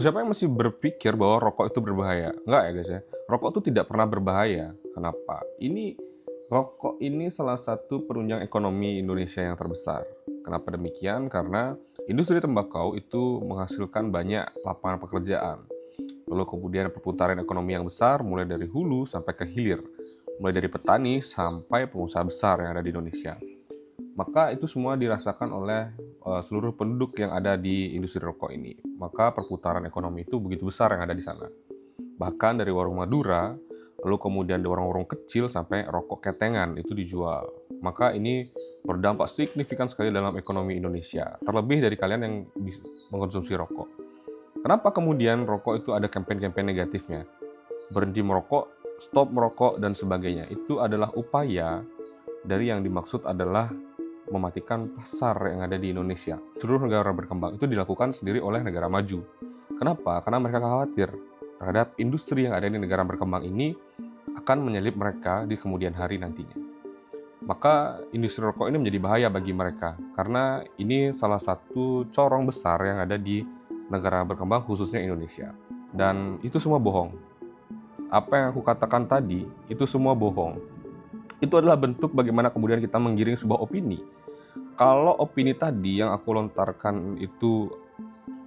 Siapa yang masih berpikir bahwa rokok itu berbahaya? Enggak ya guys ya, rokok itu tidak pernah berbahaya. Kenapa? Rokok ini salah satu penunjang ekonomi Indonesia yang terbesar. Kenapa demikian? Karena industri tembakau itu menghasilkan banyak lapangan pekerjaan. Lalu kemudian perputaran ekonomi yang besar mulai dari hulu sampai ke hilir. Mulai dari petani sampai pengusaha besar yang ada di Indonesia. Maka itu semua dirasakan oleh seluruh penduduk yang ada di industri rokok ini. Maka perputaran ekonomi itu begitu besar yang ada di sana. Bahkan dari warung Madura, lalu kemudian di warung-warung kecil sampai rokok ketengan itu dijual. Maka ini berdampak signifikan sekali dalam ekonomi Indonesia. Terlebih dari kalian yang mengkonsumsi rokok. Kenapa kemudian rokok itu ada kampanye-kampanye negatifnya? Berhenti merokok, stop merokok, dan sebagainya. Itu adalah upaya dari yang dimaksud adalah mematikan pasar yang ada di Indonesia. Seluruh negara berkembang itu dilakukan sendiri oleh negara maju. Kenapa? Karena mereka khawatir terhadap industri yang ada di negara berkembang ini akan menyelip mereka di kemudian hari nantinya. Maka industri rokok ini menjadi bahaya bagi mereka karena ini salah satu corong besar yang ada di negara berkembang khususnya Indonesia. Dan itu semua bohong. Apa yang aku katakan tadi itu semua bohong. Itu adalah bentuk bagaimana kemudian kita menggiring sebuah opini. Kalau opini tadi yang aku lontarkan itu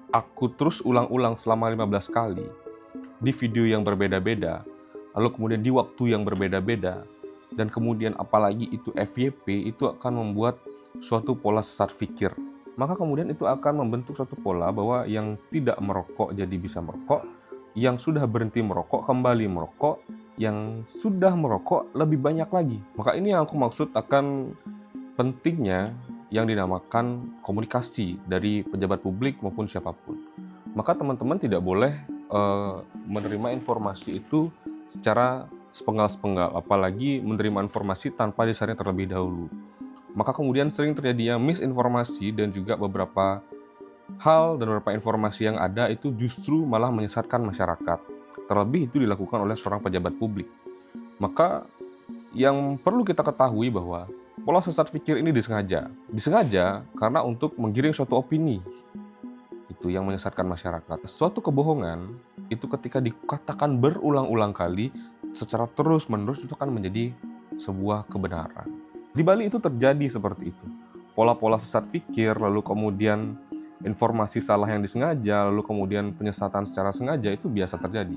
aku terus ulang-ulang selama 15 kali di video yang berbeda-beda, lalu kemudian di waktu yang berbeda-beda, dan kemudian apalagi itu FYP, itu akan membuat suatu pola sesat pikir. Maka kemudian itu akan membentuk suatu pola bahwa yang tidak merokok jadi bisa merokok, yang sudah berhenti merokok kembali merokok, yang sudah merokok lebih banyak lagi. Maka ini yang aku maksud akan pentingnya yang dinamakan komunikasi dari pejabat publik maupun siapapun. Maka teman-teman tidak boleh menerima informasi itu secara sepenggal-sepenggal, apalagi menerima informasi tanpa disaring terlebih dahulu. Maka kemudian sering terjadinya misinformasi dan juga beberapa hal dan beberapa informasi yang ada itu justru malah menyesatkan masyarakat. Terlebih itu dilakukan oleh seorang pejabat publik. Maka yang perlu kita ketahui bahwa pola sesat pikir ini disengaja. Disengaja karena untuk menggiring suatu opini. Itu yang menyesatkan masyarakat. Suatu kebohongan itu ketika dikatakan berulang-ulang kali secara terus-menerus itu akan menjadi sebuah kebenaran. Di Bali itu terjadi seperti itu. Pola-pola sesat pikir, lalu kemudian informasi salah yang disengaja, lalu kemudian penyesatan secara sengaja itu biasa terjadi.